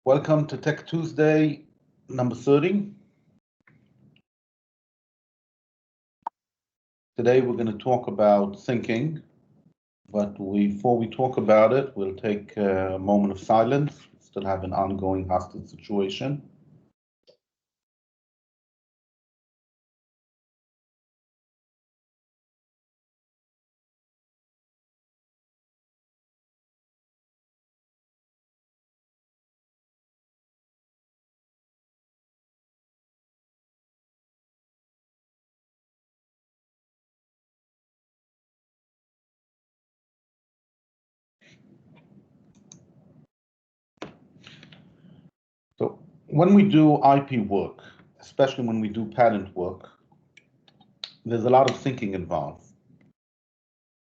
Welcome to Tech Tuesday, number 30. Today we're going to talk about thinking, but before we talk about it, we'll take a moment of silence. We still have an ongoing hostage situation. So when we do IP work, especially when we do patent work, there's a lot of thinking involved.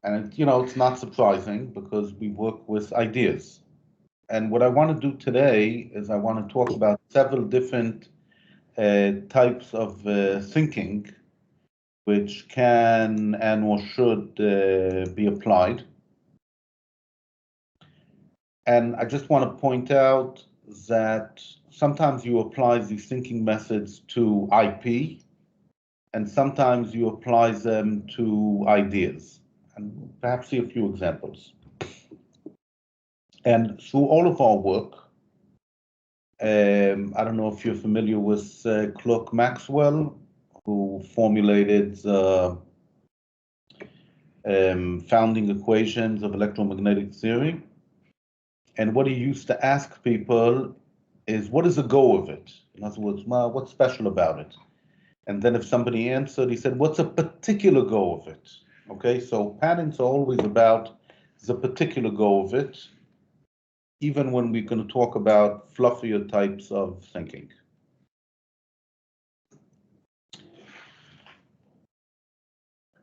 And it's not surprising because we work with ideas. And what I want to do today is I want to talk about several different types of thinking which can and or should be applied. And I just want to point out that sometimes you apply these thinking methods to IP, and sometimes you apply them to ideas, and perhaps see a few examples. And through all of our work, I don't know if you're familiar with Clerk Maxwell, who formulated the founding equations of electromagnetic theory. And what he used to ask people is, what is the go of it? In other words, well, what's special about it? And then if somebody answered, he said, what's a particular go of it? Okay, so patents are always about the particular go of it, even when we're going to talk about fluffier types of thinking.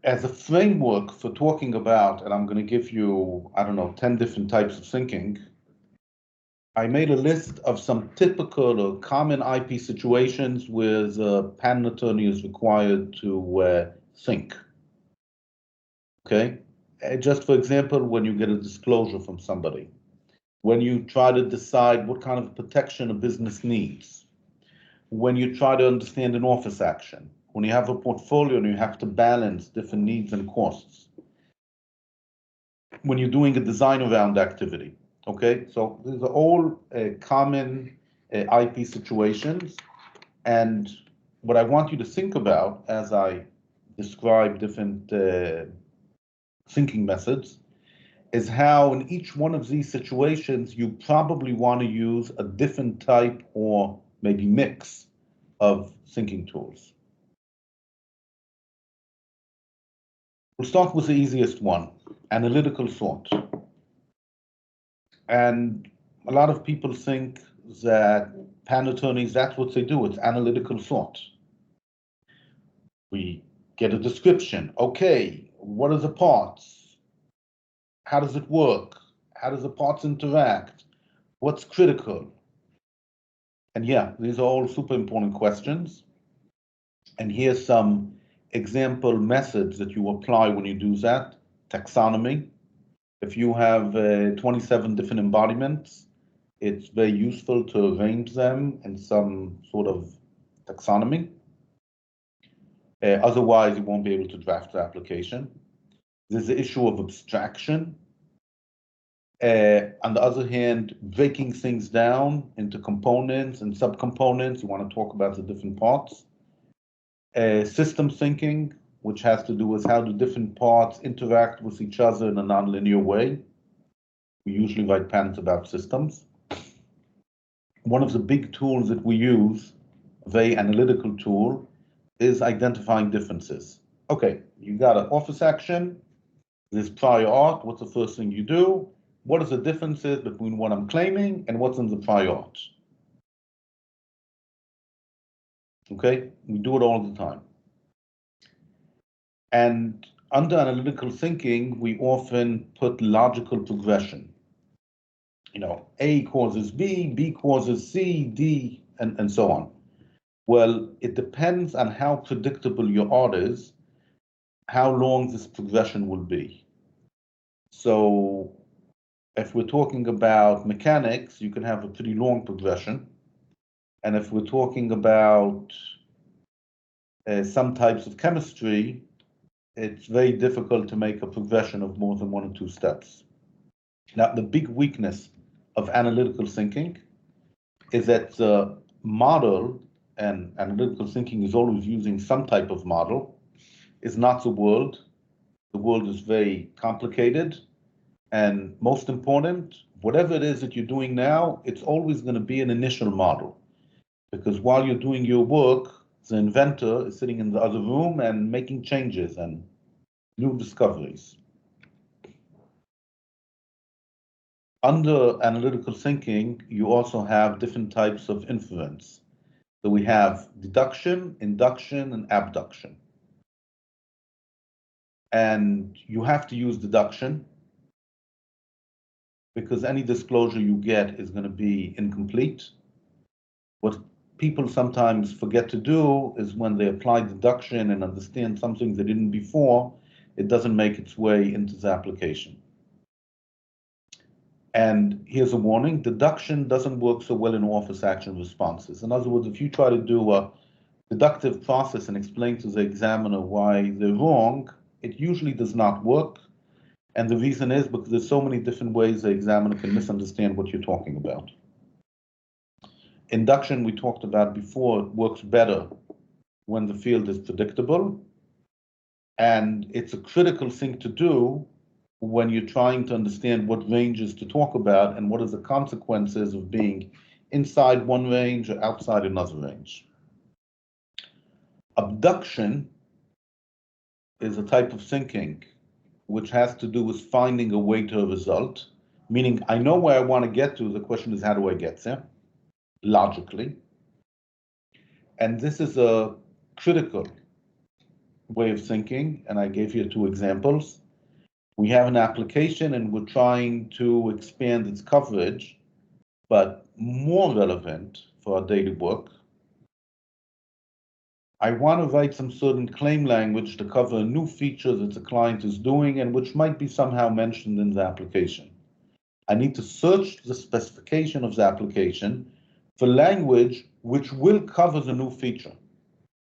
As a framework for talking about, and I'm going to give you, I don't know, 10 different types of thinking, I made a list of some typical or common IP situations where the patent attorney is required to think. Okay? Just for example, when you get a disclosure from somebody, when you try to decide what kind of protection a business needs, when you try to understand an office action, when you have a portfolio and you have to balance different needs and costs, when you're doing a design around activity. Okay, so these are all common IP situations. And what I want you to think about as I describe different thinking methods is how in each one of these situations, you probably want to use a different type or maybe mix of thinking tools. We'll start with the easiest one, analytical thought. And a lot of people think that patent attorneys, that's what they do. It's analytical thought. We get a description. Okay, what are the parts? How does it work? How does the parts interact? What's critical? And yeah, these are all super important questions. And here's some example methods that you apply when you do that. Taxonomy. If you have 27 different embodiments, it's very useful to arrange them in some sort of taxonomy. Otherwise, you won't be able to draft the application. There's the issue of abstraction. On the other hand, breaking things down into components and subcomponents. You want to talk about the different parts. System thinking, which has to do with how do different parts interact with each other in a nonlinear way. We usually write patents about systems. One of the big tools that we use, a very analytical tool, is identifying differences. Okay, you got an office action, there's prior art, what's the first thing you do? What is the differences between what I'm claiming and what's in the prior art? Okay, we do it all the time. And under analytical thinking, we often put logical progression. A causes B, B causes C, D, and so on. Well, it depends on how predictable your art is, how long this progression will be. So If we're talking about mechanics, you can have a pretty long progression. And if we're talking about some types of chemistry, it's very difficult to make a progression of more than 1 or 2 steps. Now, the big weakness of analytical thinking is that the model, and analytical thinking is always using some type of model, is not the world. The world is very complicated. And most important, whatever it is that you're doing now, it's always going to be an initial model. Because while you're doing your work, the inventor is sitting in the other room and making changes and new discoveries. Under analytical thinking, you also have different types of inference. So we have deduction, induction, and abduction. And you have to use deduction because any disclosure you get is going to be incomplete. What people sometimes forget to do is when they apply deduction and understand something they didn't before, it doesn't make its way into the application. And here's a warning, deduction doesn't work so well in office action responses. In other words, if you try to do a deductive process and explain to the examiner why they're wrong, it usually does not work. And the reason is because there's so many different ways the examiner can misunderstand what you're talking about. Induction, we talked about before, works better when the field is predictable. And it's a critical thing to do when you're trying to understand what ranges to talk about and what are the consequences of being inside one range or outside another range. Abduction is a type of thinking which has to do with finding a way to a result, meaning I know where I want to get to, the question is how do I get there, logically. And this is a critical way of thinking, and I gave you 2 examples. We have an application and we're trying to expand its coverage, but more relevant for our daily work, I want to write some certain claim language to cover a new feature that the client is doing and which might be somehow mentioned in the application. I need to search the specification of the application for language which will cover the new feature.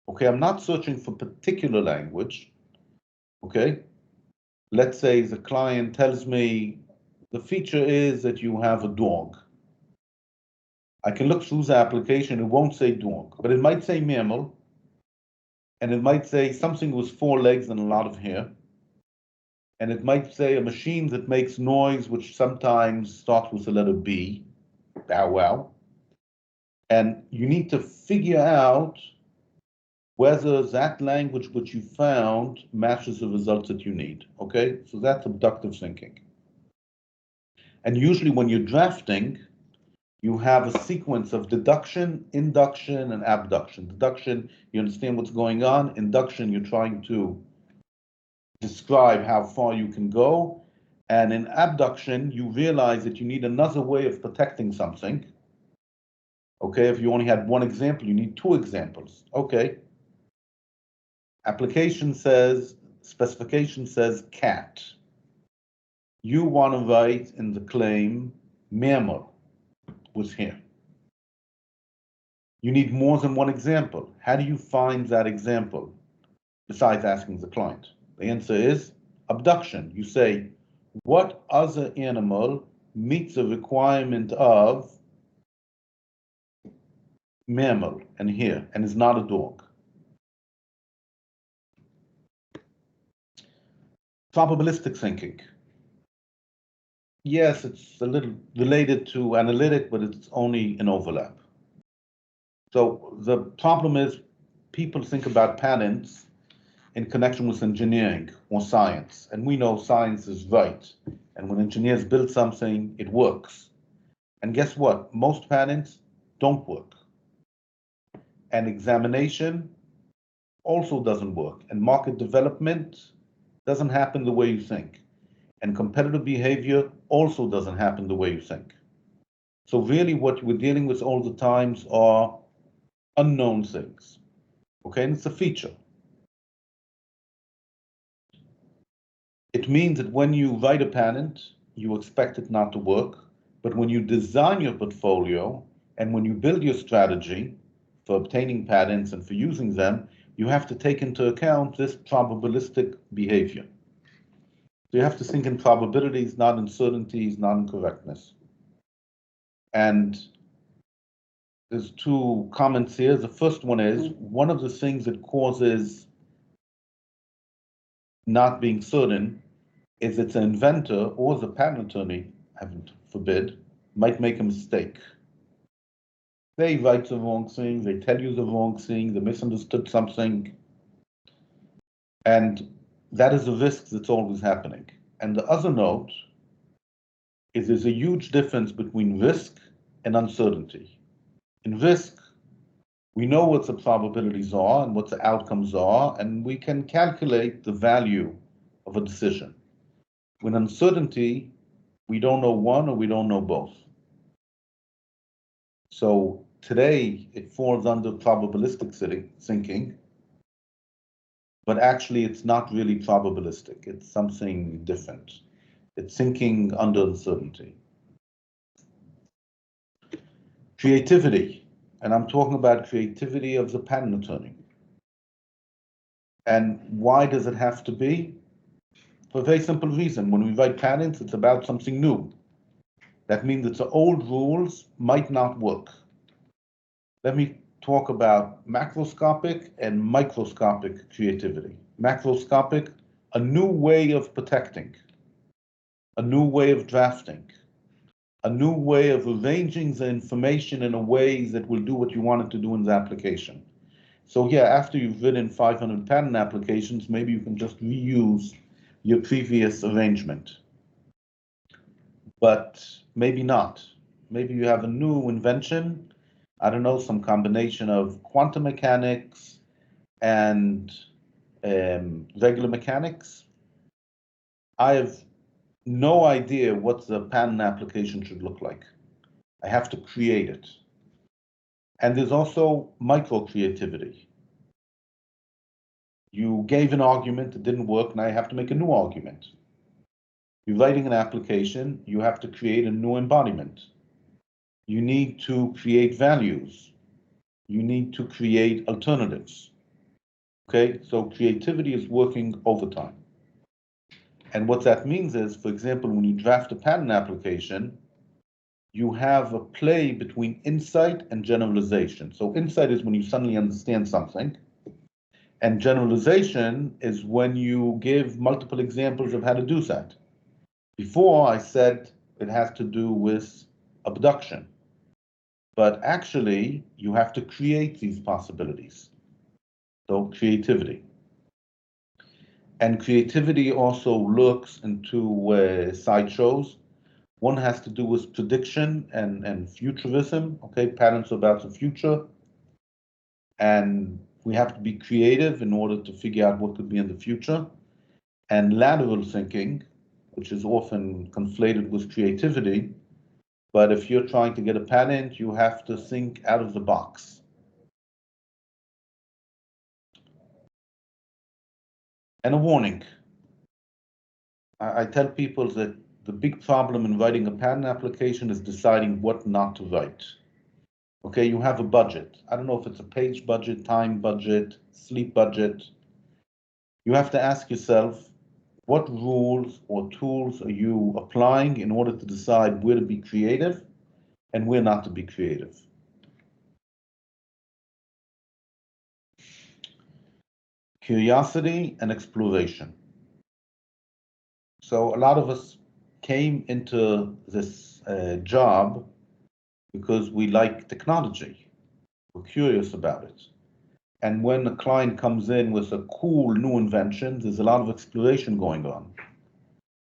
Okay, I'm not searching for particular language. Okay, let's say the client tells me the feature is that you have a dog. I can look through the application, it won't say dog, but it might say mammal, and it might say something with 4 legs and a lot of hair, and it might say a machine that makes noise, which sometimes starts with the letter B, bow wow, and you need to figure out whether that language which you found matches the results that you need, okay? So that's abductive thinking. And usually when you're drafting, you have a sequence of deduction, induction, and abduction. Deduction, you understand what's going on. Induction, you're trying to describe how far you can go. And in abduction, you realize that you need another way of protecting something. Okay, if you only had 1 example, you need 2 examples. Okay. Application says, specification says cat. You want to write in the claim mammal with hair. You need more than 1 example. How do you find that example besides asking the client? The answer is abduction. You say, what other animal meets the requirement of mammal and hair and is not a dog? Probabilistic thinking. Yes, it's a little related to analytic, but it's only an overlap. So the problem is people think about patents in connection with engineering or science, and we know science is right. And when engineers build something, it works. And guess what? Most patents don't work. And examination also doesn't work. And market development doesn't happen the way you think. And competitive behavior also doesn't happen the way you think. So really what we're dealing with all the times are unknown things. Okay, and it's a feature. It means that when you write a patent, you expect it not to work, but when you design your portfolio and when you build your strategy for obtaining patents and for using them, you have to take into account this probabilistic behavior. So you have to think in probabilities, not in certainties, not in correctness. And there's two comments here. The first one is, one of the things that causes not being certain is that the inventor or the patent attorney, heaven forbid, might make a mistake. They write the wrong thing, they tell you the wrong thing, they misunderstood something, and that is a risk that's always happening. And the other note is there's a huge difference between risk and uncertainty. In risk, we know what the probabilities are and what the outcomes are, and we can calculate the value of a decision. With uncertainty, we don't know one or we don't know both. So today, it falls under probabilistic thinking, but actually it's not really probabilistic. It's something different. It's thinking under uncertainty. Creativity, and I'm talking about creativity of the patent attorney. And why does it have to be? For a very simple reason. When we write patents, it's about something new. That means that the old rules might not work. Let me talk about macroscopic and microscopic creativity. Macroscopic, a new way of protecting, a new way of drafting, a new way of arranging the information in a way that will do what you want it to do in the application. So yeah, after you've written 500 patent applications, maybe you can just reuse your previous arrangement. But maybe not. Maybe you have a new invention, I don't know, some combination of quantum mechanics and regular mechanics. I have no idea what the patent application should look like. I have to create it. And there's also micro creativity. You gave an argument, it didn't work, now you have to make a new argument. You're writing an application, you have to create a new embodiment. You need to create values. You need to create alternatives. Okay, so creativity is working overtime. And what that means is, for example, when you draft a patent application, you have a play between insight and generalization. So insight is when you suddenly understand something, and generalization is when you give multiple examples of how to do that. Before I said it has to do with abduction, but actually you have to create these possibilities. So creativity. And creativity also looks into sideshows. One has to do with prediction and futurism. Okay, patents about the future. And we have to be creative in order to figure out what could be in the future. And lateral thinking, which is often conflated with creativity. But if you're trying to get a patent, you have to think out of the box. And a warning. I tell people that the big problem in writing a patent application is deciding what not to write. Okay, you have a budget. I don't know if it's a page budget, time budget, sleep budget. You have to ask yourself, what rules or tools are you applying in order to decide where to be creative and where not to be creative? Curiosity and exploration. So a lot of us came into this job because we like technology. We're curious about it. And when a client comes in with a cool new invention, there's a lot of exploration going on.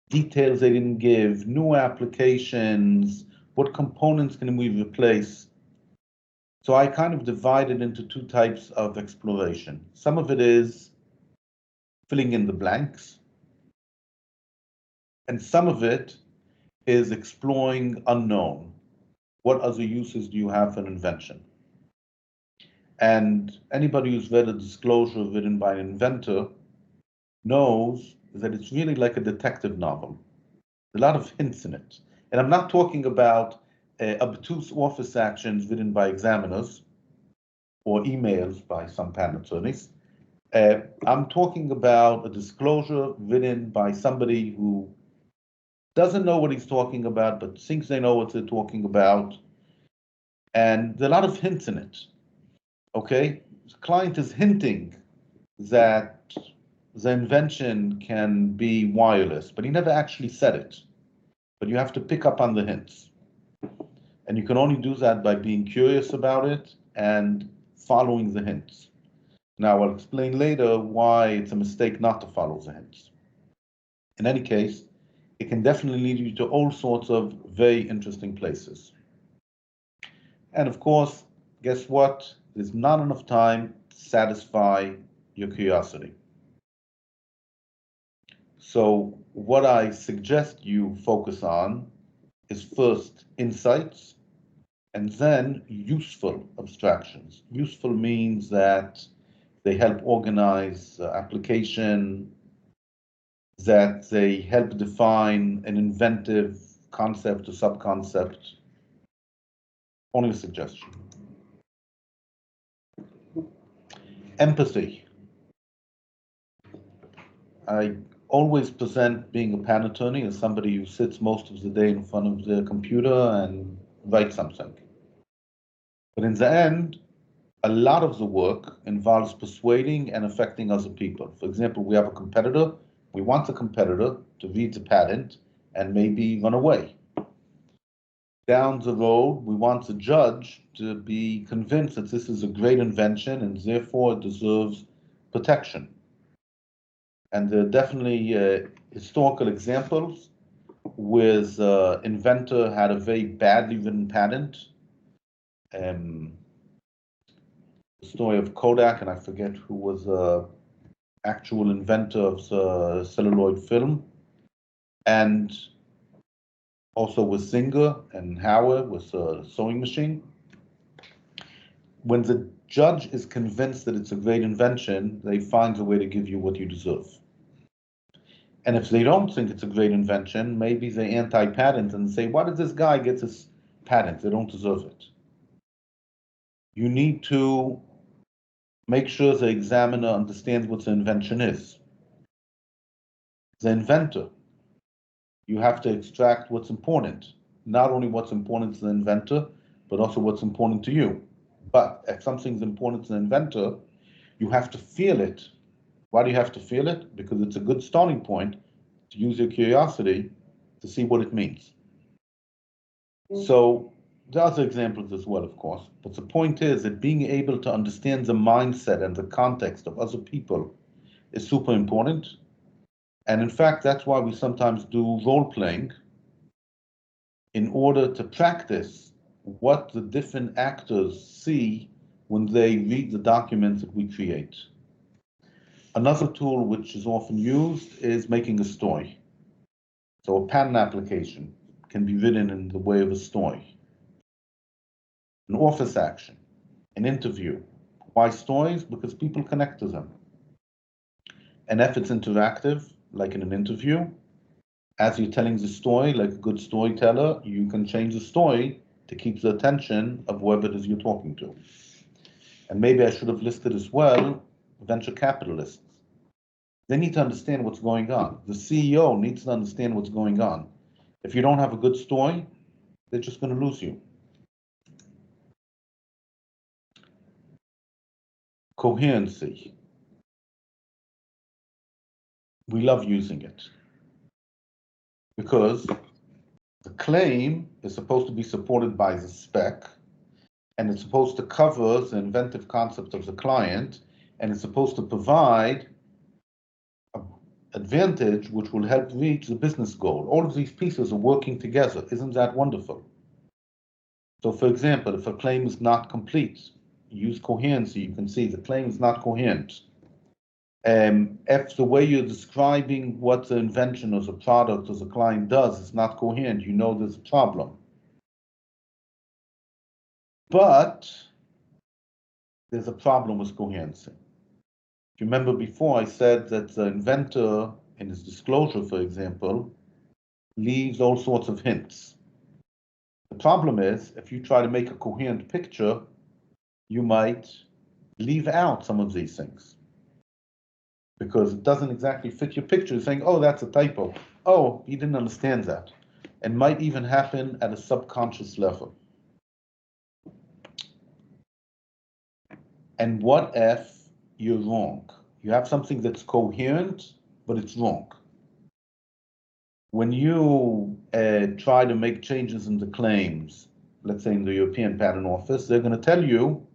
Details they didn't give, new applications, what components can we replace? So I kind of divide it into two types of exploration. Some of it is filling in the blanks, and some of it is exploring unknown. What other uses do you have for an invention? And anybody who's read a disclosure written by an inventor knows that it's really like a detective novel. A lot of hints in it. And I'm not talking about obtuse office actions written by examiners or emails by some patent attorneys. I'm talking about a disclosure written by somebody who doesn't know what he's talking about, but thinks they know what they're talking about. And there are a lot of hints in it. Okay? The client is hinting that the invention can be wireless, but he never actually said it. But you have to pick up on the hints. And you can only do that by being curious about it and following the hints. Now, I'll explain later why it's a mistake not to follow the hints. In any case, it can definitely lead you to all sorts of very interesting places. And of course, guess what? There's not enough time to satisfy your curiosity. So what I suggest you focus on is first insights and then useful abstractions. Useful means that they help organize application, that they help define an inventive concept or subconcept. Only a suggestion. Empathy. I always present being a patent attorney as somebody who sits most of the day in front of the computer and writes something. But in the end, a lot of the work involves persuading and affecting other people. For example, we have a competitor. We want the competitor to read the patent and maybe run away. Down the road, we want the judge to be convinced that this is a great invention and therefore it deserves protection. And there are definitely historical examples where the inventor had a very badly written patent. The story of Kodak, and I forget who was the actual inventor of the celluloid film, and also with Singer and Howard with the sewing machine. When the judge is convinced that it's a great invention, they find a way to give you what you deserve. And if they don't think it's a great invention, maybe they anti-patent and say, why did this guy get this patent? They don't deserve it. You need to make sure the examiner understands what the invention is. The inventor, you have to extract what's important. Not only what's important to the inventor, but also what's important to you. But if something's important to the inventor, you have to feel it. Why do you have to feel it? Because it's a good starting point to use your curiosity to see what it means. So there are other examples as well, of course, but the point is that being able to understand the mindset and the context of other people is super important. And in fact, that's why we sometimes do role-playing in order to practice what the different actors see when they read the documents that we create. Another tool which is often used is making a story. So a patent application can be written in the way of a story. An office action, an interview. Why stories? Because people connect to them. And if it's interactive, like in an interview, as you're telling the story, like a good storyteller, you can change the story to keep the attention of whoever it is you're talking to. And maybe I should have listed as well venture capitalists. They need to understand what's going on. The CEO needs to understand what's going on. If you don't have a good story, they're just going to lose you. Coherency. We love using it because the claim is supposed to be supported by the spec, and it's supposed to cover the inventive concept of the client, and it's supposed to provide an advantage which will help reach the business goal. All of these pieces are working together. Isn't that wonderful? So for example, if a claim is not complete, use coherency, you can see the claim is not coherent. If the way you're describing what the invention or the product or the client does is not coherent, you know there's a problem. But there's a problem with coherency. If you remember before, I said that the inventor, in his disclosure, for example, leaves all sorts of hints. The problem is, if you try to make a coherent picture, you might leave out some of these things because it doesn't exactly fit your picture. You're saying, oh, that's a typo. Oh, he didn't understand that. And might even happen at a subconscious level. And what if you're wrong? You have something that's coherent, but it's wrong. When you try to make changes in the claims, let's say in the European Patent Office, they're going to tell you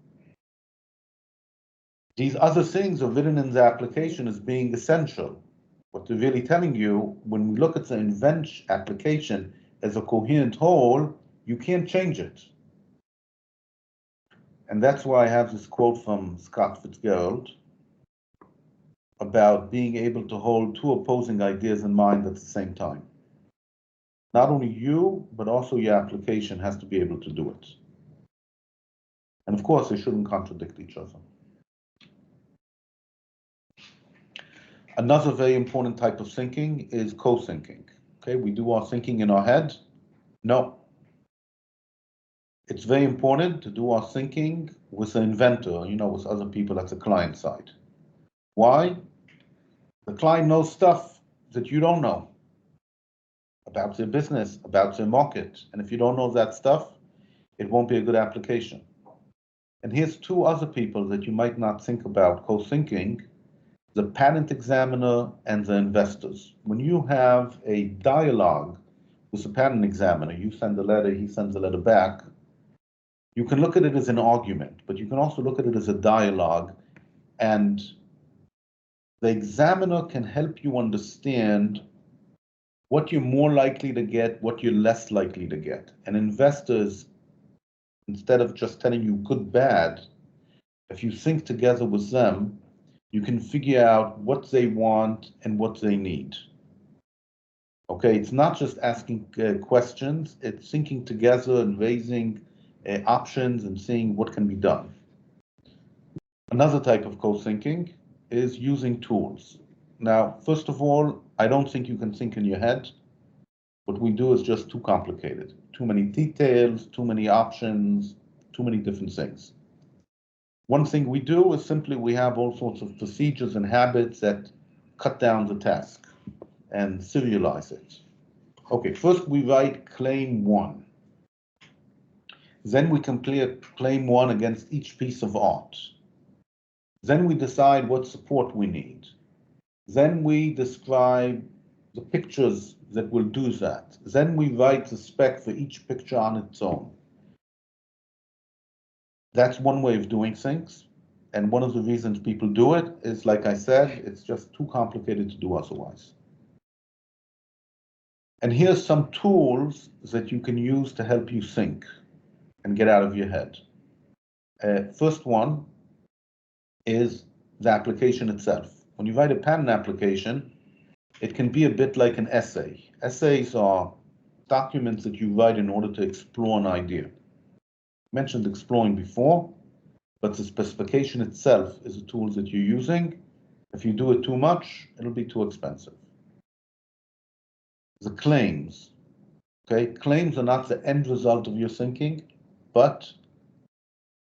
these other things are written in the application as being essential. What they're really telling you, when we look at the invention application as a coherent whole, you can't change it. And that's why I have this quote from Scott Fitzgerald about being able to hold two opposing ideas in mind at the same time. Not only you, but also your application has to be able to do it. And of course, they shouldn't contradict each other. Another very important type of thinking is co-thinking. Okay, we do our thinking in our head. No. It's very important to do our thinking with the inventor, with other people at the client side. Why? The client knows stuff that you don't know about their business, about their market. And if you don't know that stuff, it won't be a good application. And here's two other people that you might not think about co-thinking: the patent examiner and the investors. When you have a dialogue with the patent examiner, you send a letter, he sends a letter back, you can look at it as an argument, but you can also look at it as a dialogue, and the examiner can help you understand what you're more likely to get, what you're less likely to get. And investors, instead of just telling you good, bad, if you think together with them, you can figure out what they want and what they need. Okay, it's not just asking questions, it's thinking together and raising options and seeing what can be done. Another type of co-thinking is using tools. Now, first of all, I don't think you can think in your head. What we do is just too complicated. Too many details, too many options, too many different things. One thing we do is simply we have all sorts of procedures and habits that cut down the task and serialize it. Okay, first we write claim 1. Then we compare claim 1 against each piece of art. Then we decide what support we need. Then we describe the pictures that will do that. Then we write the spec for each picture on its own. That's one way of doing things. And one of the reasons people do it is, like I said, it's just too complicated to do otherwise. And here's some tools that you can use to help you think and get out of your head. First one is the application itself. When you write a patent application, it can be a bit like an essay. Essays are documents that you write in order to explore an idea. I mentioned exploring before, but the specification itself is a tool that you're using. If you do it too much, it'll be too expensive. The claims. Okay, claims are not the end result of your thinking, but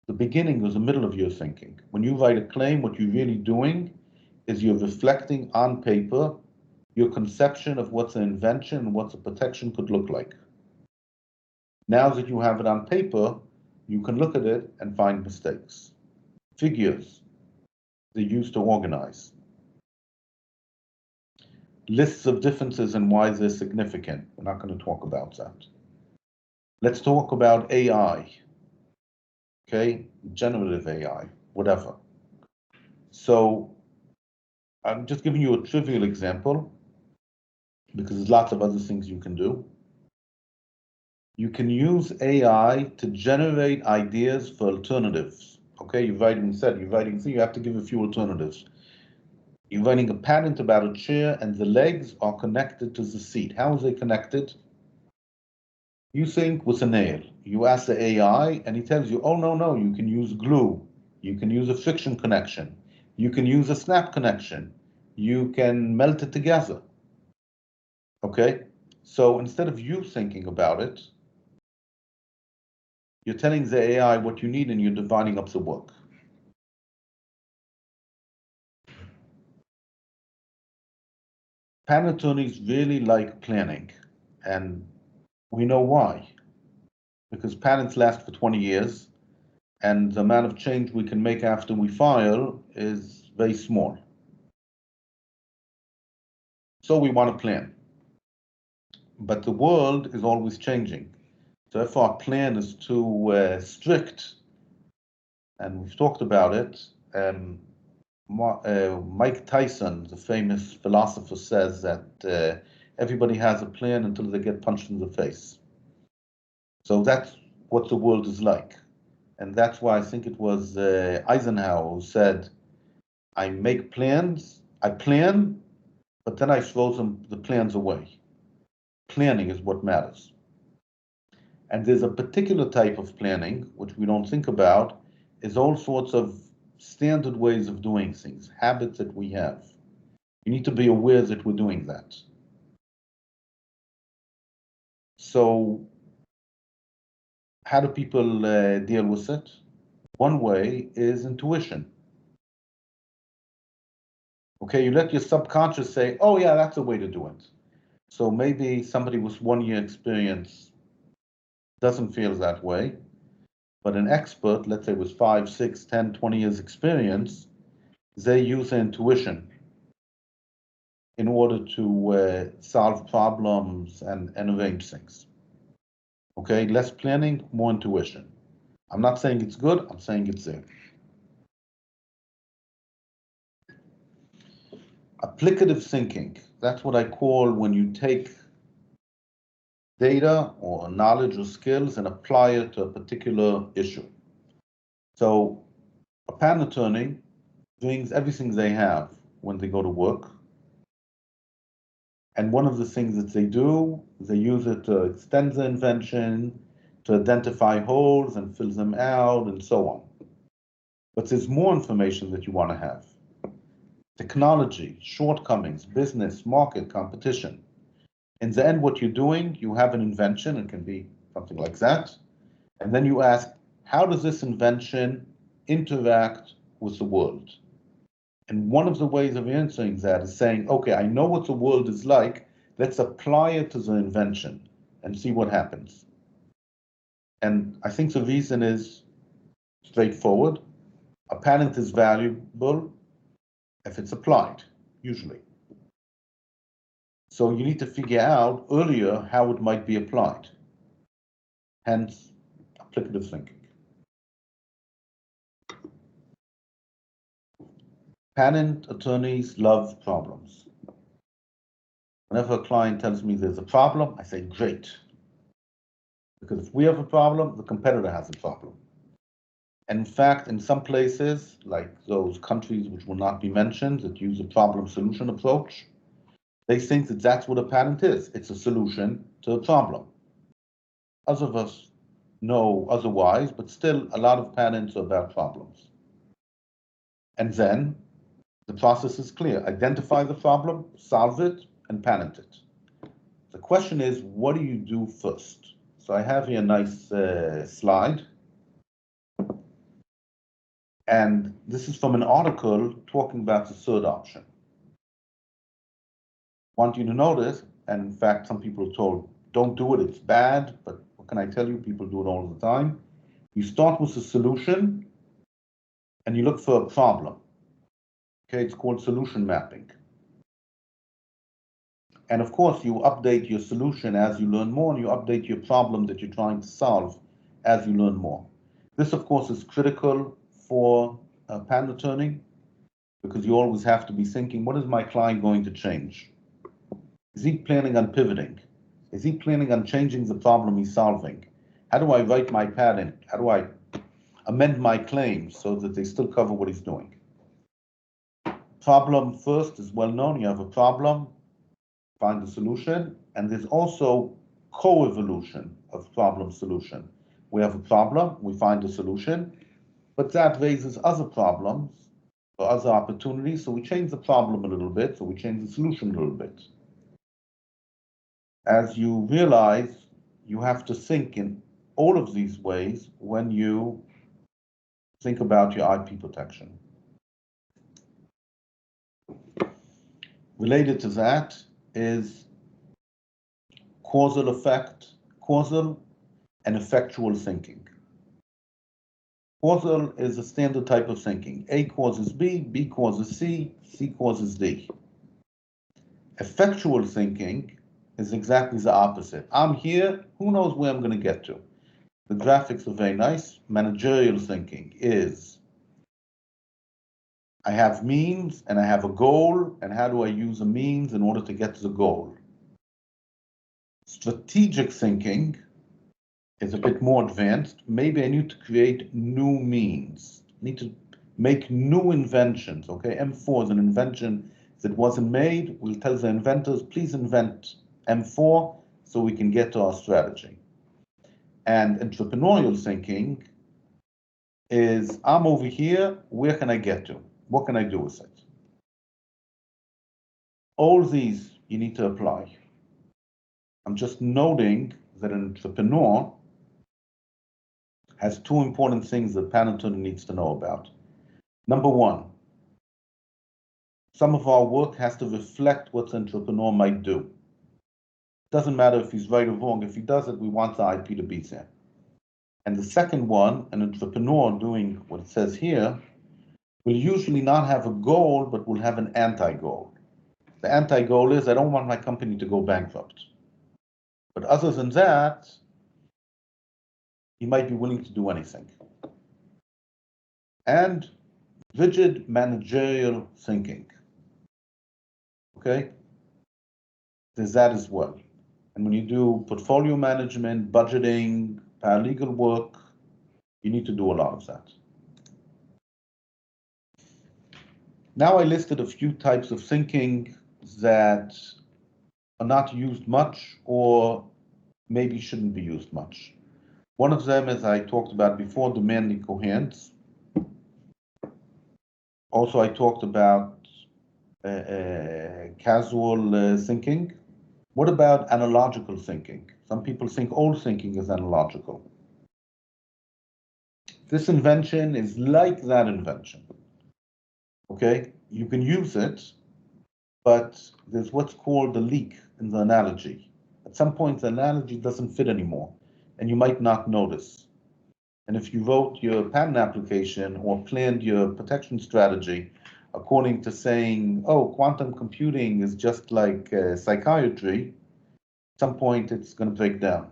the beginning or the middle of your thinking. When you write a claim, what you're really doing is you're reflecting on paper your conception of what's an invention and what the protection could look like. Now that you have it on paper, you can look at it and find mistakes. Figures, they're used to organize. Lists of differences and why they're significant. We're not going to talk about that. Let's talk about AI. Okay, generative AI, whatever. So I'm just giving you a trivial example because there's lots of other things you can do. You can use AI to generate ideas for alternatives. Okay, you're writing, so you have to give a few alternatives. You're writing a patent about a chair and the legs are connected to the seat. How are they connected? You think with a nail. You ask the AI and he tells you, oh, no, you can use glue. You can use a friction connection. You can use a snap connection. You can melt it together. Okay, So instead of you thinking about it, you're telling the AI what you need and you're dividing up the work. Patent attorneys really like planning, and we know why. Because patents last for 20 years, and the amount of change we can make after we file is very small. So we want to plan. But the world is always changing. So if our plan is too strict, and we've talked about it, Mike Tyson, the famous philosopher, says that everybody has a plan until they get punched in the face. So that's what the world is like. And that's why I think it was Eisenhower who said, I make plans, I plan, but then I throw the plans away. Planning is what matters. And there's a particular type of planning, which we don't think about, is all sorts of standard ways of doing things, habits that we have. You need to be aware that we're doing that. So how do people deal with it? One way is intuition. Okay, you let your subconscious say, oh yeah, that's a way to do it. So maybe somebody with 1 year experience doesn't feel that way, but an expert, let's say with 5, 6, 10, 20 years experience, they use their intuition in order to solve problems and arrange things. Okay, less planning, more intuition. I'm not saying it's good, I'm saying it's there. Applicative thinking, that's what I call when you take data or knowledge or skills and apply it to a particular issue. So a patent attorney brings everything they have when they go to work. And one of the things that they do, they use it to extend the invention, to identify holes and fill them out and so on. But there's more information that you want to have. Technology, shortcomings, business, market, competition. In the end, what you're doing, you have an invention, it can be something like that. And then you ask, how does this invention interact with the world? And one of the ways of answering that is saying, okay, I know what the world is like, let's apply it to the invention and see what happens. And I think the reason is straightforward. A patent is valuable if it's applied, usually. So you need to figure out earlier how it might be applied. Hence, applicative thinking. Patent attorneys love problems. Whenever a client tells me there's a problem, I say, great. Because if we have a problem, the competitor has a problem. And in fact, in some places, like those countries which will not be mentioned that use a problem-solution approach, they think that that's what a patent is. It's a solution to a problem. Others of us know otherwise, but still a lot of patents are about problems. And then the process is clear. Identify the problem, solve it, and patent it. The question is, what do you do first? So I have here a nice slide. And this is from an article talking about the third option. I want you to notice, and in fact, some people are told, don't do it, it's bad, but what can I tell you? People do it all the time. You start with a solution, and you look for a problem. Okay, it's called solution mapping. And of course, you update your solution as you learn more, and you update your problem that you're trying to solve as you learn more. This, of course, is critical for a patent attorney, because you always have to be thinking, what is my client going to change? Is he planning on pivoting? Is he planning on changing the problem he's solving? How do I write my patent? How do I amend my claims so that they still cover what he's doing? Problem first is well known. You have a problem, find the solution, and there's also co-evolution of problem solution. We have a problem, we find a solution, but that raises other problems or other opportunities, so we change the problem a little bit, so we change the solution a little bit. as you realize, you have to think in all of these ways when you think about your IP protection. Related to that is causal and effectual thinking. Causal is a standard type of thinking. A causes B, B causes C, C causes D. Effectual thinking is exactly the opposite. I'm here, who knows where I'm going to get to? The graphics are very nice. Managerial thinking is, I have means and I have a goal, and how do I use a means in order to get to the goal? Strategic thinking is a bit more advanced. Maybe I need to create new means, need to make new inventions, okay? M4 is an invention that wasn't made. We'll tell the inventors, please invent M4 so we can get to our strategy. And entrepreneurial thinking is, I'm over here, where can I get to? What can I do with it? All these you need to apply. I'm just noting that an entrepreneur has two important things that Panettone needs to know about. Number one, some of our work has to reflect what the entrepreneur might do. Doesn't matter if he's right or wrong. If he does it, we want the IP to be there. And the second one, an entrepreneur doing what it says here, will usually not have a goal, but will have an anti-goal. The anti-goal is, I don't want my company to go bankrupt. But other than that, he might be willing to do anything. And rigid managerial thinking. Okay? There's that as well. And when you do portfolio management, budgeting, paralegal work, you need to do a lot of that. Now I listed a few types of thinking that are not used much or maybe shouldn't be used much. One of them, as I talked about before, demanding coherence. Also, I talked about casual thinking. What about analogical thinking? Some people think all thinking is analogical. This invention is like that invention. Okay, you can use it, but there's what's called a leak in the analogy. At some point, the analogy doesn't fit anymore, and you might not notice. And if you wrote your patent application or planned your protection strategy according to saying, oh, quantum computing is just like psychiatry, at some point it's going to break down.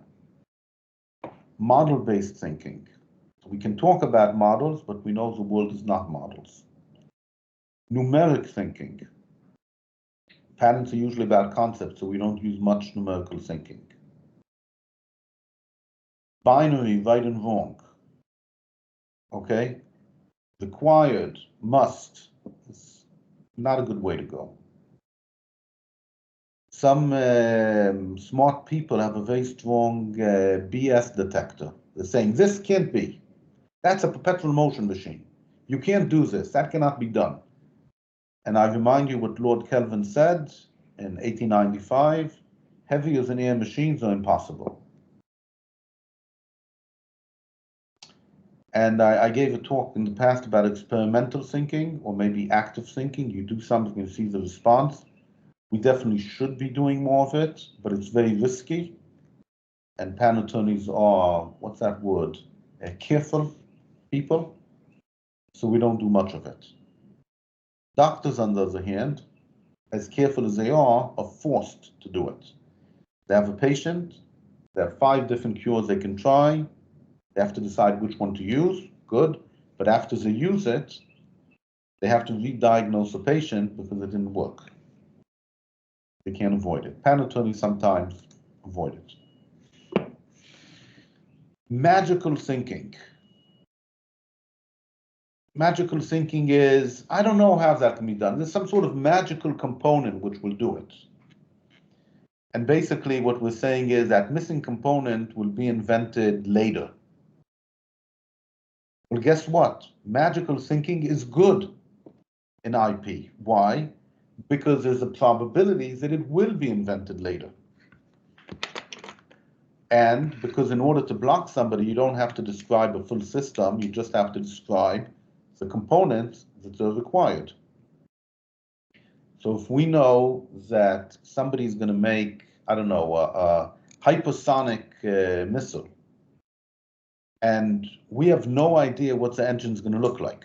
Model-based thinking. We can talk about models, but we know the world is not models. Numeric thinking. Patents are usually about concepts, so we don't use much numerical thinking. Binary, right and wrong. Okay? Required, must. It's not a good way to go. Some smart people have a very strong BS detector. They're saying, this can't be. That's a perpetual motion machine. You can't do this. That cannot be done. And I remind you what Lord Kelvin said in 1895, heavier than air machines are impossible. And I gave a talk in the past about experimental thinking or maybe active thinking. You do something and see the response. We definitely should be doing more of it, but it's very risky. And patent attorneys are, what's that word? Careful people. So we don't do much of it. Doctors, on the other hand, as careful as they are forced to do it. They have a patient, they have 5 different cures they can try. They have to decide which one to use, good. But after they use it, they have to re-diagnose the patient because it didn't work. They can't avoid it. Patent attorneys sometimes avoid it. Magical thinking. Magical thinking is, I don't know how that can be done. There's some sort of magical component which will do it. And basically what we're saying is that missing component will be invented later. Well, guess what? Magical thinking is good in IP. Why? Because there's a probability that it will be invented later. And because in order to block somebody, you don't have to describe a full system, you just have to describe the components that are required. So if we know that somebody's going to make, I don't know, a hypersonic missile, and we have no idea what the engine's going to look like,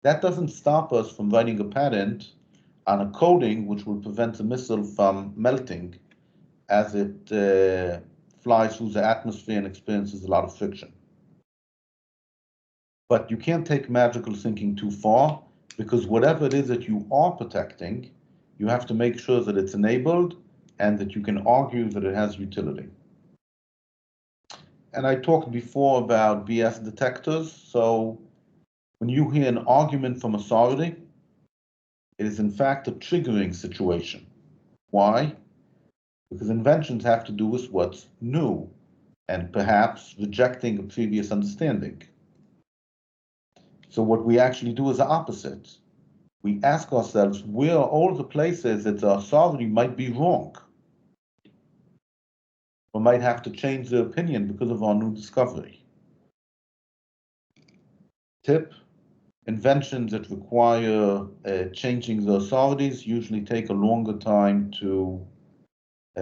that doesn't stop us from writing a patent on a coating which will prevent the missile from melting as it flies through the atmosphere and experiences a lot of friction. But you can't take magical thinking too far, because whatever it is that you are protecting, you have to make sure that it's enabled and that you can argue that it has utility. And I talked before about BS detectors. So when you hear an argument from authority, it is in fact a triggering situation. Why? Because inventions have to do with what's new and perhaps rejecting a previous understanding. So what we actually do is the opposite. We ask ourselves, where are all the places that the authority might be wrong? Or might have to change their opinion because of our new discovery. Tip: inventions that require changing the authorities usually take a longer time to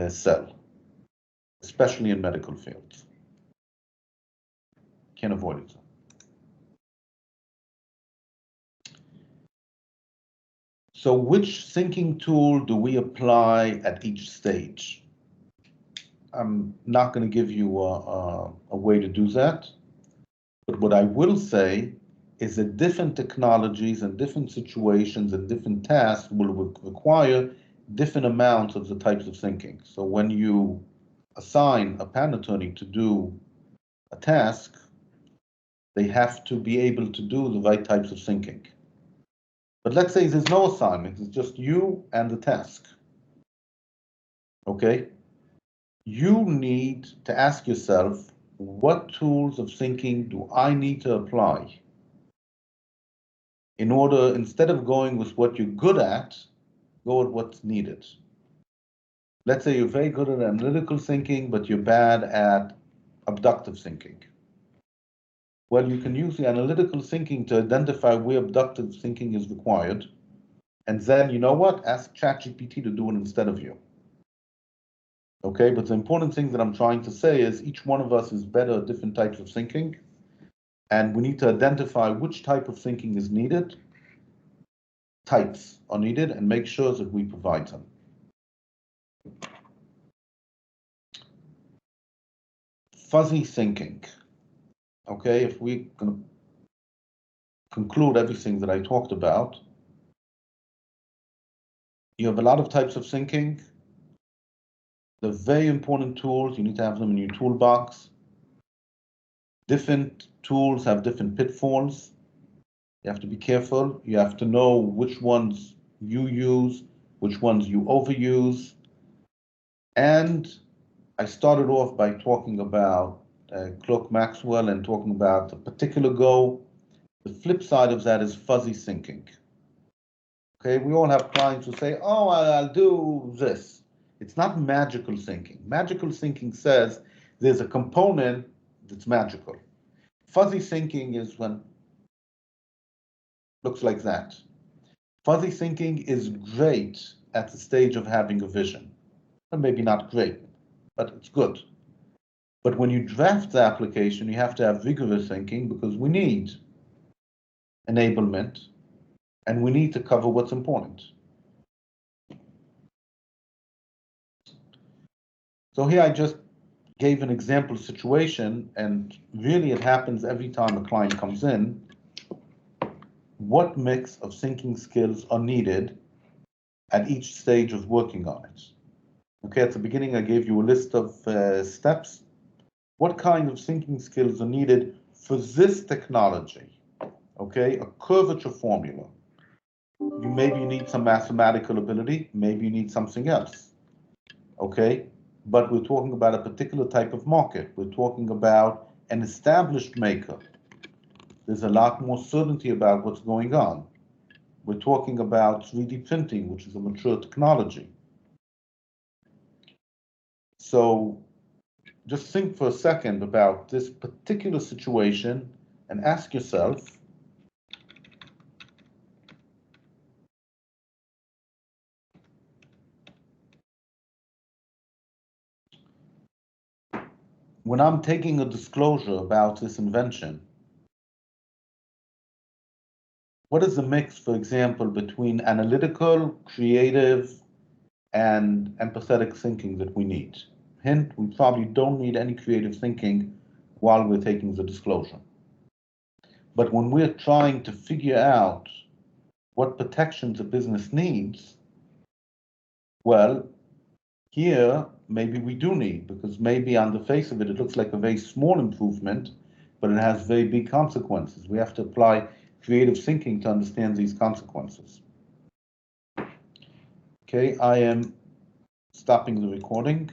sell, especially in medical fields. Can't avoid it. So which thinking tool do we apply at each stage? I'm not going to give you a way to do that, but what I will say is that different technologies and different situations and different tasks will require different amounts of the types of thinking. So when you assign a patent attorney to do a task, they have to be able to do the right types of thinking. But let's say there's no assignment, it's just you and the task. Okay? You need to ask yourself, what tools of thinking do I need to apply in order, instead of going with what you're good at, go at what's needed. Let's say you're very good at analytical thinking, but you're bad at abductive thinking. Well, you can use the analytical thinking to identify where abductive thinking is required, and then, you know what, ask ChatGPT to do it instead of you. Okay, but the important thing that I'm trying to say is each one of us is better at different types of thinking, and we need to identify which type of thinking is needed, types are needed, and make sure that we provide them. Fuzzy thinking. Okay, if we're going to conclude everything that I talked about, you have a lot of types of thinking. They're very important tools. You need to have them in your toolbox. Different tools have different pitfalls. You have to be careful. You have to know which ones you use, which ones you overuse. And I started off by talking about Clerk Maxwell and talking about a particular goal. The flip side of that is fuzzy thinking. Okay, we all have clients who say, oh, I'll do this. It's not magical thinking. Magical thinking says there's a component that's magical. Fuzzy thinking is when looks like that. Fuzzy thinking is great at the stage of having a vision. Or maybe not great, but it's good. But when you draft the application, you have to have vigorous thinking because we need enablement and we need to cover what's important. So here I just gave an example situation, and really it happens every time a client comes in. What mix of thinking skills are needed at each stage of working on it? Okay, at the beginning I gave you a list of steps. What kind of thinking skills are needed for this technology? Okay, a curvature formula. Maybe you need some mathematical ability, maybe you need something else. Okay, but we're talking about a particular type of market. We're talking about an established maker. There's a lot more certainty about what's going on. We're talking about 3D printing, which is a mature technology. So just think for a second about this particular situation and ask yourself, when I'm taking a disclosure about this invention, what is the mix, for example, between analytical, creative, and empathetic thinking that we need? Hint, we probably don't need any creative thinking while we're taking the disclosure. But when we're trying to figure out what protections a business needs, well, here, maybe we do need, because maybe on the face of it, it looks like a very small improvement, but it has very big consequences. We have to apply creative thinking to understand these consequences. Okay, I am stopping the recording.